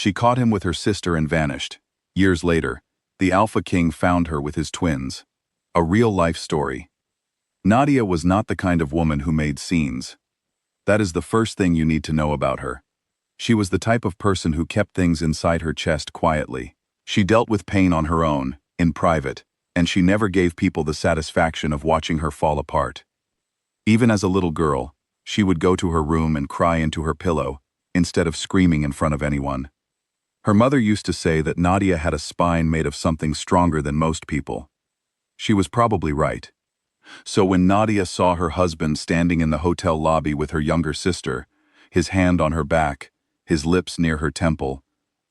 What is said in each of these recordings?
She caught him with her sister and vanished. Years later, the Alpha King found her with his twins. A real-life story. Nadia was not the kind of woman who made scenes. That is the first thing you need to know about her. She was the type of person who kept things inside her chest quietly. She dealt with pain on her own, in private, and she never gave people the satisfaction of watching her fall apart. Even as a little girl, she would go to her room and cry into her pillow, instead of screaming in front of anyone. Her mother used to say that Nadia had a spine made of something stronger than most people. She was probably right. So when Nadia saw her husband standing in the hotel lobby with her younger sister, his hand on her back, his lips near her temple,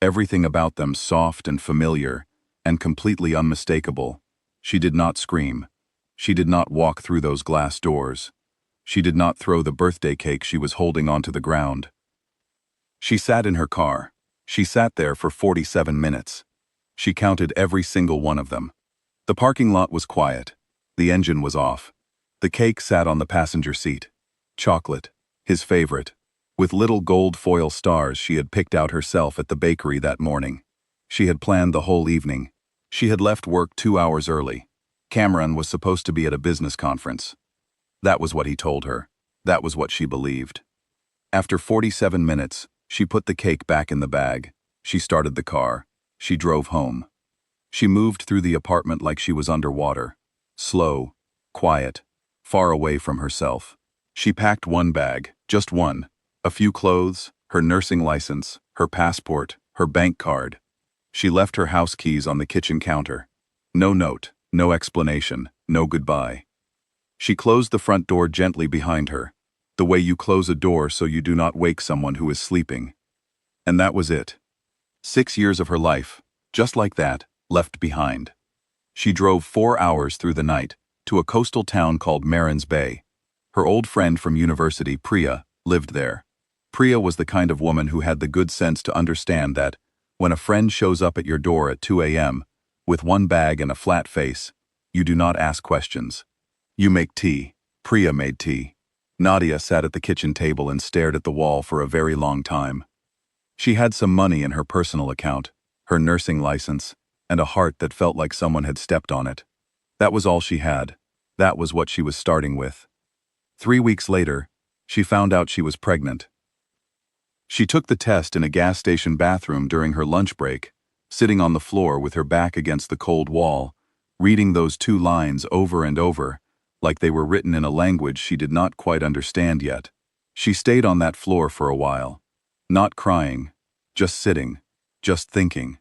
everything about them soft and familiar, and completely unmistakable, she did not scream. She did not walk through those glass doors. She did not throw the birthday cake she was holding onto the ground. She sat in her car. She sat there for 47 minutes. She counted every single one of them. The parking lot was quiet. The engine was off. The cake sat on the passenger seat. Chocolate, his favorite, with little gold foil stars she had picked out herself at the bakery that morning. She had planned the whole evening. She had left work 2 hours early. Cameron was supposed to be at a business conference. That was what he told her. That was what she believed. After 47 minutes, she put the cake back in the bag. She started the car. She drove home. She moved through the apartment like she was underwater. Slow, quiet, far away from herself. She packed one bag, just one. A few clothes, her nursing license, her passport, her bank card. She left her house keys on the kitchen counter. No note, no explanation, no goodbye. She closed the front door gently behind her, the way you close a door so you do not wake someone who is sleeping. And that was it. 6 years of her life, just like that, left behind. She drove 4 hours through the night to a coastal town called Marin's Bay. Her old friend from university, Priya, lived there. Priya was the kind of woman who had the good sense to understand that when a friend shows up at your door at 2 a.m. with one bag and a flat face, you do not ask questions. You make tea. Priya made tea. Nadia sat at the kitchen table and stared at the wall for a very long time. She had some money in her personal account, her nursing license, and a heart that felt like someone had stepped on it. That was all she had. That was what she was starting with. 3 weeks later, she found out she was pregnant. She took the test in a gas station bathroom during her lunch break, sitting on the floor with her back against the cold wall, reading those 2 lines over and over, like they were written in a language she did not quite understand yet. She stayed on that floor for a while, not crying, just sitting, just thinking.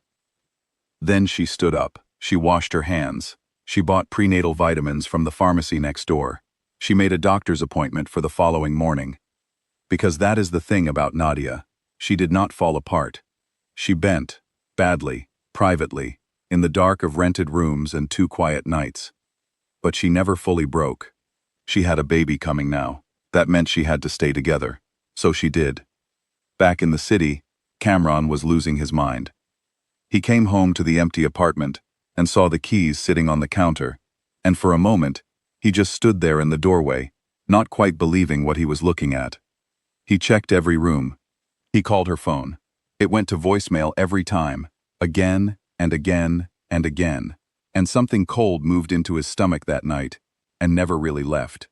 Then she stood up. She washed her hands. She bought prenatal vitamins from the pharmacy next door. She made a doctor's appointment for the following morning. Because that is the thing about Nadia. She did not fall apart. She bent, badly, privately, in the dark of rented rooms and 2 quiet nights. But she never fully broke. She had a baby coming now. That meant she had to stay together. So she did. Back in the city, Cameron was losing his mind. He came home to the empty apartment and saw the keys sitting on the counter, and for a moment, he just stood there in the doorway, not quite believing what he was looking at. He checked every room. He called her phone. It went to voicemail every time, again and again and again, and something cold moved into his stomach that night, and never really left.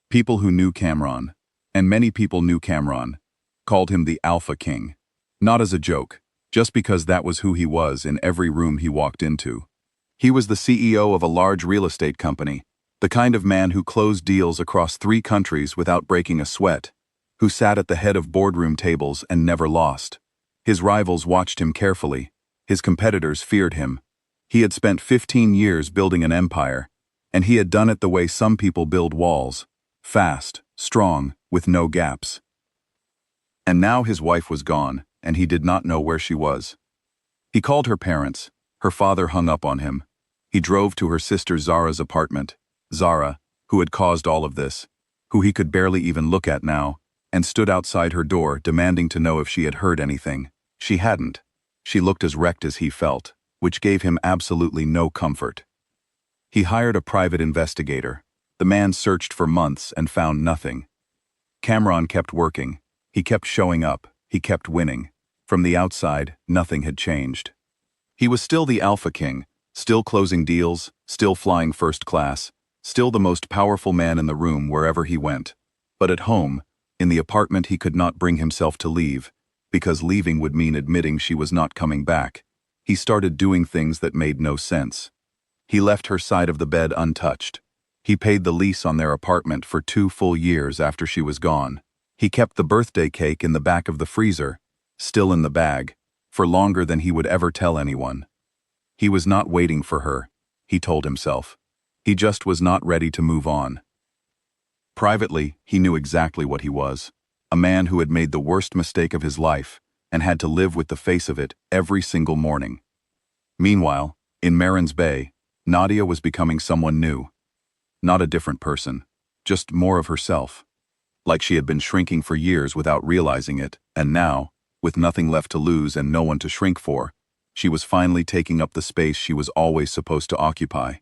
People who knew Cameron, and many people knew Cameron, called him the Alpha King. Not as a joke, just because that was who he was in every room he walked into. He was the CEO of a large real estate company, the kind of man who closed deals across 3 countries without breaking a sweat, who sat at the head of boardroom tables and never lost. His rivals watched him carefully. His competitors feared him. He had spent 15 years building an empire, and he had done it the way some people build walls, fast, strong, with no gaps. And now his wife was gone, and he did not know where she was. He called her parents. Her father hung up on him. He drove to her sister Zara's apartment. Zara, who had caused all of this, who he could barely even look at now, and stood outside her door demanding to know if she had heard anything. She hadn't. She looked as wrecked as he felt, which gave him absolutely no comfort. He hired a private investigator. The man searched for months and found nothing. Cameron kept working. He kept showing up. He kept winning. From the outside, nothing had changed. He was still the Alpha King, still closing deals, still flying first class, still the most powerful man in the room wherever he went. But at home, in the apartment he could not bring himself to leave, because leaving would mean admitting she was not coming back. He started doing things that made no sense. He left her side of the bed untouched. He paid the lease on their apartment for 2 full years after she was gone. He kept the birthday cake in the back of the freezer, still in the bag, for longer than he would ever tell anyone. He was not waiting for her, he told himself. He just was not ready to move on. Privately, he knew exactly what he was. A man who had made the worst mistake of his life and had to live with the face of it every single morning. Meanwhile, in Marin's Bay, Nadia was becoming someone new. Not a different person, just more of herself. Like she had been shrinking for years without realizing it, and now, with nothing left to lose and no one to shrink for, she was finally taking up the space she was always supposed to occupy.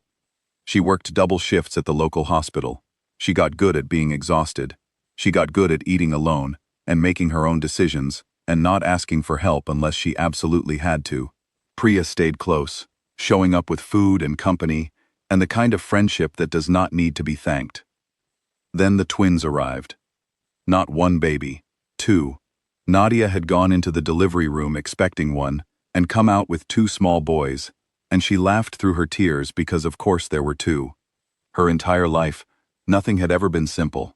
She worked double shifts at the local hospital. She got good at being exhausted. She got good at eating alone and making her own decisions and not asking for help unless she absolutely had to. Priya stayed close, showing up with food and company and the kind of friendship that does not need to be thanked. Then the twins arrived. Not one baby, 2. Nadia had gone into the delivery room expecting one and come out with 2 small boys, and she laughed through her tears because of course there were 2. Her entire life, nothing had ever been simple.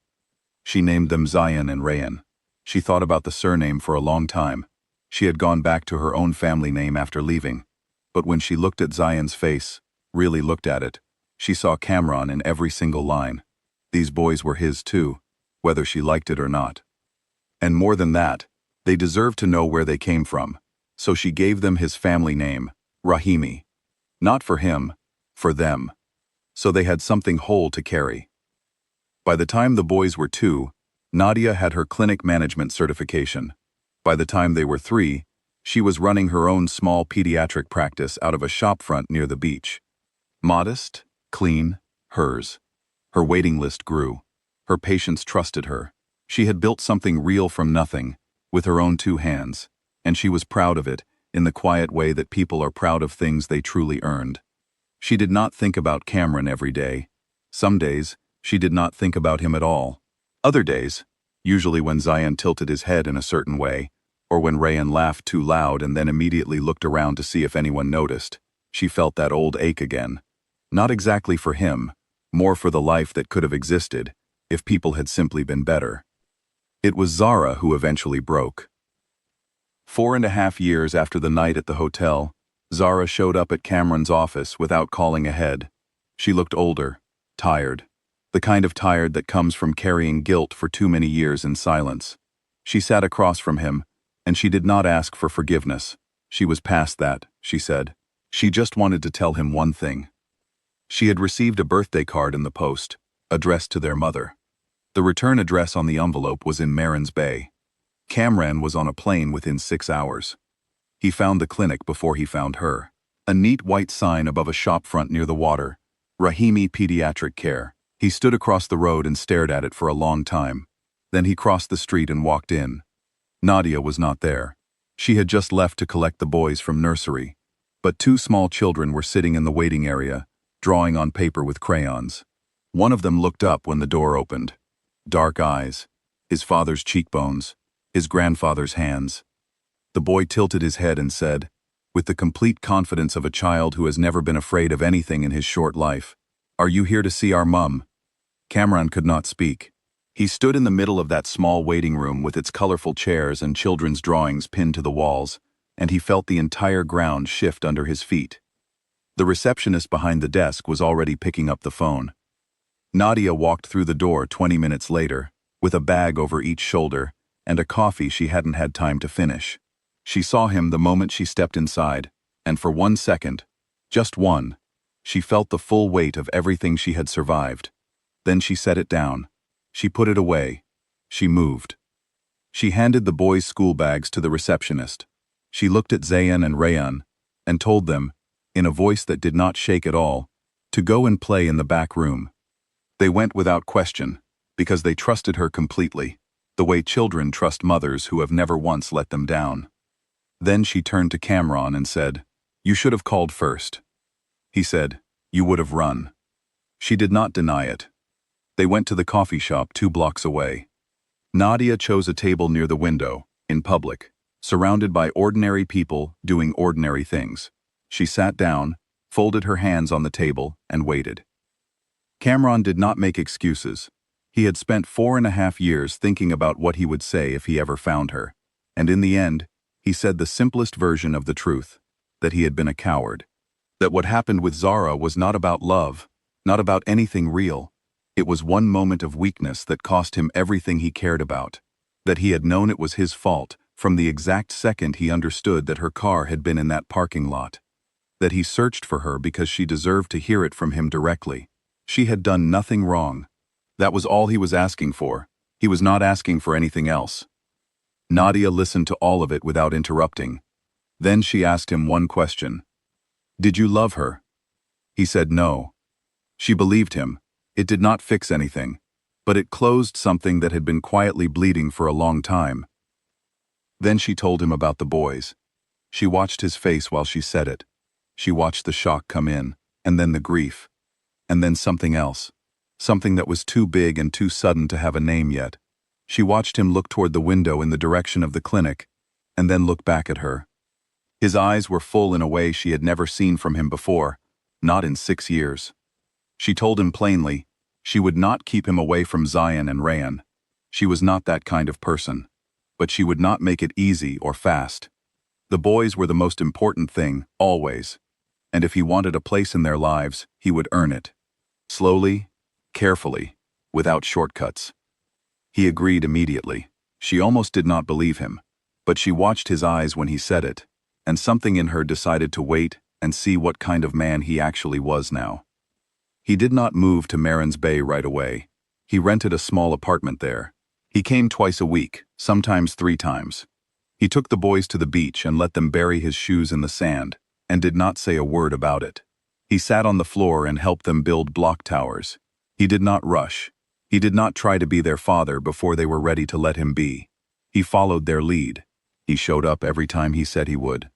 She named them Zayan and Rayan. She thought about the surname for a long time. She had gone back to her own family name after leaving. But when she looked at Zayan's face, really looked at it, she saw Kamran in every single line. These boys were his too, whether she liked it or not. And more than that, they deserved to know where they came from, so she gave them his family name, Rahimi. Not for him, for them. So they had something whole to carry. By the time the boys were 2, Nadia had her clinic management certification. By the time they were 3, she was running her own small pediatric practice out of a shopfront near the beach. Modest, clean, hers. Her waiting list grew. Her patients trusted her. She had built something real from nothing, with her own 2 hands, and she was proud of it, in the quiet way that people are proud of things they truly earned. She did not think about Cameron every day. Some days, she did not think about him at all. Other days, usually when Zayan tilted his head in a certain way, or when Rayan laughed too loud and then immediately looked around to see if anyone noticed, she felt that old ache again. Not exactly for him, more for the life that could have existed, if people had simply been better. It was Zara who eventually broke. 4.5 years after the night at the hotel, Zara showed up at Cameron's office without calling ahead. She looked older, tired. The kind of tired that comes from carrying guilt for too many years in silence. She sat across from him, and she did not ask for forgiveness. She was past that, she said. She just wanted to tell him one thing. She had received a birthday card in the post, addressed to their mother. The return address on the envelope was in Marin's Bay. Kamran was on a plane within 6 hours. He found the clinic before he found her. A neat white sign above a shopfront near the water. Rahimi Pediatric Care. He stood across the road and stared at it for a long time. Then he crossed the street and walked in. Nadia was not there. She had just left to collect the boys from nursery. But 2 small children were sitting in the waiting area, drawing on paper with crayons. One of them looked up when the door opened. Dark eyes, his father's cheekbones, his grandfather's hands. The boy tilted his head and said, with the complete confidence of a child who has never been afraid of anything in his short life, "Are you here to see our mum?" Kamran could not speak. He stood in the middle of that small waiting room with its colorful chairs and children's drawings pinned to the walls, and he felt the entire ground shift under his feet. The receptionist behind the desk was already picking up the phone. Nadia walked through the door 20 minutes later, with a bag over each shoulder and a coffee she hadn't had time to finish. She saw him the moment she stepped inside, and for 1 second, just one, she felt the full weight of everything she had survived. Then she set it down. She put it away. She moved. She handed the boys' school bags to the receptionist. She looked at Zayan and Rayan and told them, in a voice that did not shake at all, to go and play in the back room. They went without question, because they trusted her completely, the way children trust mothers who have never once let them down. Then she turned to Cameron and said, "You should have called first." He said, "You would have run." She did not deny it. They went to the coffee shop 2 blocks away. Nadia chose a table near the window, in public, surrounded by ordinary people doing ordinary things. She sat down, folded her hands on the table, and waited. Cameron did not make excuses. He had spent 4.5 years thinking about what he would say if he ever found her, and in the end, he said the simplest version of the truth, that he had been a coward. That what happened with Zara was not about love, not about anything real. It was one moment of weakness that cost him everything he cared about. That he had known it was his fault from the exact second he understood that her car had been in that parking lot. That he searched for her because she deserved to hear it from him directly. She had done nothing wrong. That was all he was asking for. He was not asking for anything else. Nadia listened to all of it without interrupting. Then she asked him one question. "Did you love her?" He said no. She believed him. It did not fix anything, but it closed something that had been quietly bleeding for a long time. Then she told him about the boys. She watched his face while she said it. She watched the shock come in, and then the grief. And then something else. Something that was too big and too sudden to have a name yet. She watched him look toward the window in the direction of the clinic, and then look back at her. His eyes were full in a way she had never seen from him before, not in 6 years. She told him plainly, she would not keep him away from Zion and Rayan. She was not that kind of person. But she would not make it easy or fast. The boys were the most important thing, always. And if he wanted a place in their lives, he would earn it. Slowly, carefully, without shortcuts. He agreed immediately. She almost did not believe him, but she watched his eyes when he said it, and something in her decided to wait and see what kind of man he actually was now. He did not move to Marin's Bay right away. He rented a small apartment there. He came twice a week, sometimes 3 times. He took the boys to the beach and let them bury his shoes in the sand, and did not say a word about it. He sat on the floor and helped them build block towers. He did not rush. He did not try to be their father before they were ready to let him be. He followed their lead. He showed up every time he said he would.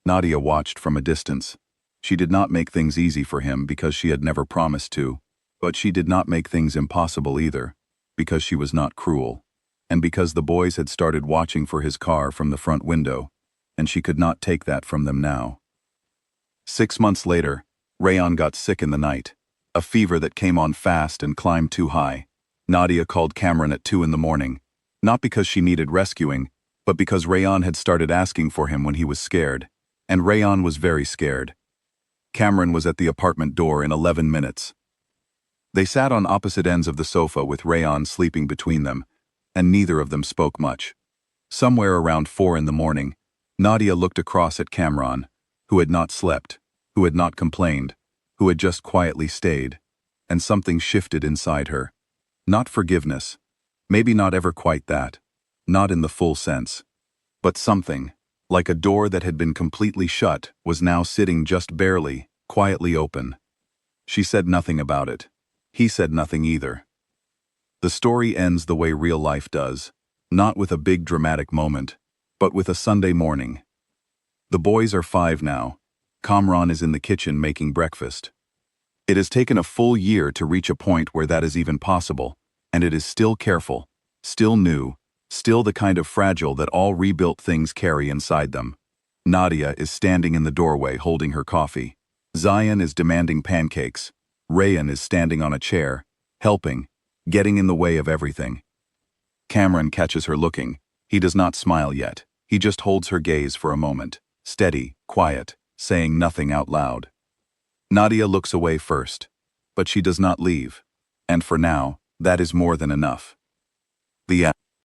Nadia watched from a distance. She did not make things easy for him because she had never promised to, but she did not make things impossible either, because she was not cruel, and because the boys had started watching for his car from the front window, and she could not take that from them now. 6 months later, Rayan got sick in the night, a fever that came on fast and climbed too high. Nadia called Cameron at 2 in the morning, not because she needed rescuing, but because Rayan had started asking for him when he was scared, and Rayan was very scared. Cameron was at the apartment door in 11 minutes. They sat on opposite ends of the sofa with Rayan sleeping between them, and neither of them spoke much. Somewhere around 4 in the morning, Nadia looked across at Cameron, who had not slept, who had not complained, who had just quietly stayed, and something shifted inside her. Not forgiveness, maybe not ever quite that, not in the full sense, but something, like a door that had been completely shut, was now sitting just barely, quietly open. She said nothing about it. He said nothing either. The story ends the way real life does, not with a big dramatic moment, but with a Sunday morning. The boys are 5 now. Kamran is in the kitchen making breakfast. It has taken a full year to reach a point where that is even possible, and it is still careful, still new, still the kind of fragile that all rebuilt things carry inside them. Nadia is standing in the doorway holding her coffee. Zion is demanding pancakes. Rayan is standing on a chair, helping, getting in the way of everything. Cameron catches her looking. He does not smile yet. He just holds her gaze for a moment, steady, quiet, saying nothing out loud. Nadia looks away first, but she does not leave. And for now, that is more than enough. The end.